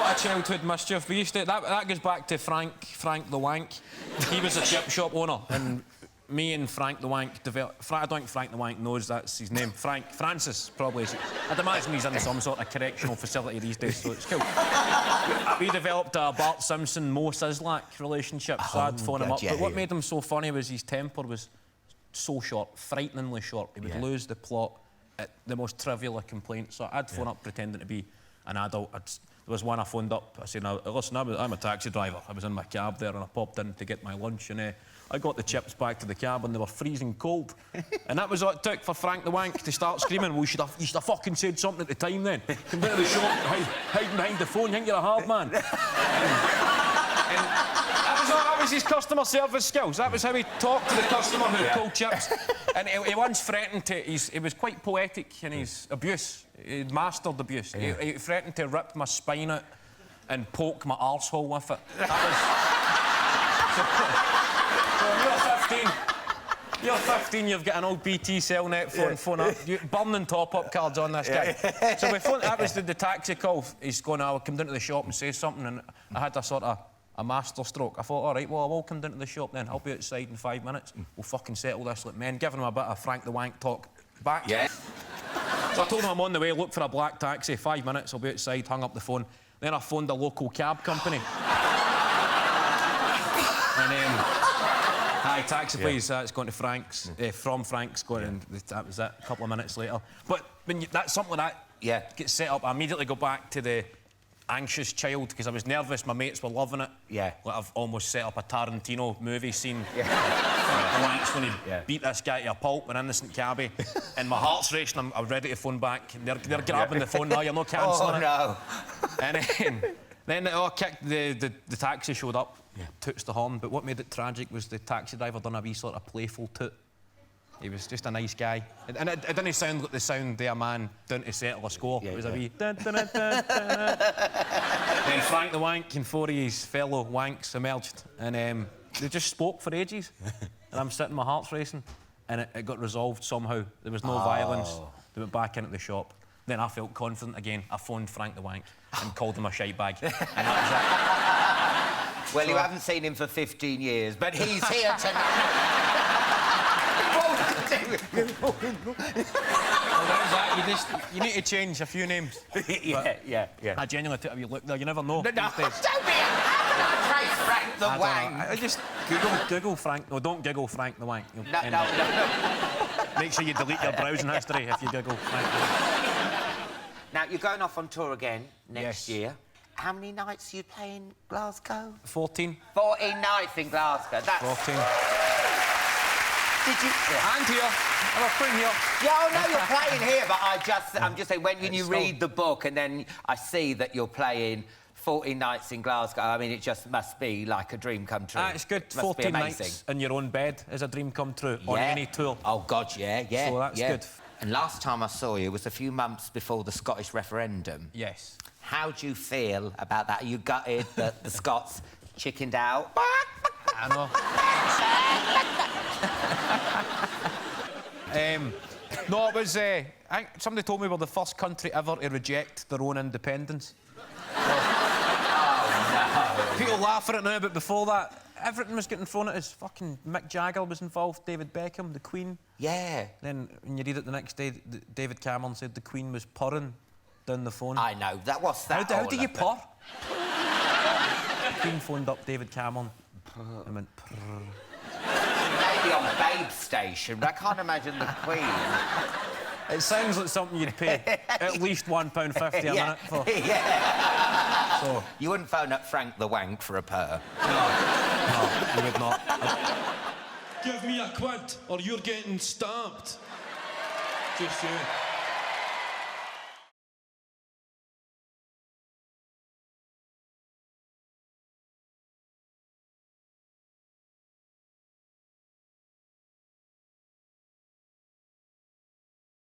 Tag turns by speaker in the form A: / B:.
A: lot of childhood mischief. We used to... That goes back to Frank the Wank. He was a chip shop owner, and me and Frank the Wank developed... I don't think Frank the Wank knows that's his name. Francis, probably. I'd imagine he's in some sort of correctional facility these days, so it's cool. We developed a Bart Simpson-Mo Sizlak relationship, so I'd phone him up. But what made him so funny was his temper was so short, frighteningly short. He would lose the plot at the most trivial of complaints. So I'd phone up pretending to be an adult. There was one I phoned up. I said, now, listen, I'm a taxi driver. I was in my cab there and I popped in to get my lunch and I got the chips back to the cab and they were freezing cold. And that was what it took for Frank the Wank to start screaming, well, you should have fucking said something at the time then. Come down to the shop, hiding behind the phone, you think you're a hard man. That was his customer service skills. That was how he talked to the customer who pulled chips. And he once threatened to... He was quite poetic in his abuse. He'd mastered abuse. He threatened to rip my spine out and poke my arsehole with it. That was... So you're 15, you've got an old BT Cellnet phone up. Burning top-up cards on this guy. So we phoned... That was the taxi call. He's going, I'll come down to the shop and say something, and I had a sort of... a master stroke. I thought, all right, well, I will come down to the shop then. I'll be outside in 5 minutes. We'll fucking settle this like men. Giving him a bit of Frank the Wank talk back. Yeah. So I told him I'm on the way, look for a black taxi. 5 minutes, I'll be outside, hung up the phone. Then I phoned a local cab company. And, hi, taxi, please. It's going to Frank's. From Frank's, going and that was it, a couple of minutes later. But when that's something like that gets set up, I immediately go back to the anxious child, because I was nervous, my mates were loving it. Yeah. Like I've almost set up a Tarantino movie scene. Yeah. The Wank's going to beat this guy to a pulp, an innocent cabbie, and my heart's racing, I'm ready to phone back. They're grabbing the phone now, you're not cancelling it. Oh, no. And then the taxi showed up, toots the horn, but what made it tragic was the taxi driver done a wee sort of playful toot. He was just a nice guy. And it didn't sound like the sound of a man down to settle a score. It was a wee... Then Frank the Wank and four of his fellow wanks emerged. And they just spoke for ages. And I'm sitting, my heart's racing. And it got resolved somehow. There was no violence. They went back into the shop. Then I felt confident again. I phoned Frank the Wank and called him a shite bag. And that was it.
B: Well, you haven't seen him for 15 years, but he's here tonight.
A: You need to change a few names.
B: Yeah.
A: I genuinely took a wee look there. You never know.
B: No, don't be trace Frank the Wank.
A: I just Google Frank. No, don't Google Frank the Wank.
B: No.
A: Make sure you delete your browsing history if you Google Frank the Wank.
B: Now, you're going off on tour again next year. How many nights are you playing Glasgow?
A: 14.
B: 14 nights in Glasgow. That's...
A: 14.
B: Did you...
A: And here. I was playing here.
B: Yeah, oh, no, you're playing here, but I'm just saying, when you read the book and then I see that you're playing 14 nights in Glasgow, I mean, it just must be like a dream come true.
A: It's good. 14 nights in your own bed is a dream come true on any tour.
B: Oh, God, yeah.
A: So that's good.
B: And last time I saw you was a few months before the Scottish referendum.
A: Yes.
B: How do you feel about that? Are you gutted that the Scots chickened out?
A: I know. No, it was... somebody told me we're the first country ever to reject their own independence.
B: Oh, no.
A: People laugh at it now, but before that, everything was getting thrown at us. Fucking Mick Jagger was involved, David Beckham, the Queen. Yeah. Then, when you read it the next day, David Cameron said the Queen was purring down the phone.
B: I know. What's that?
A: How do you purr? The Queen phoned up David Cameron and went purr.
B: Maybe on Babe Station, but I can't imagine the Queen.
A: It sounds like something you'd pay at least £1.50 a minute for.
B: Yeah. So you wouldn't phone up Frank the Wank for a purr?
A: No, you would not.
C: Give me a quid or you're getting stabbed. Just you.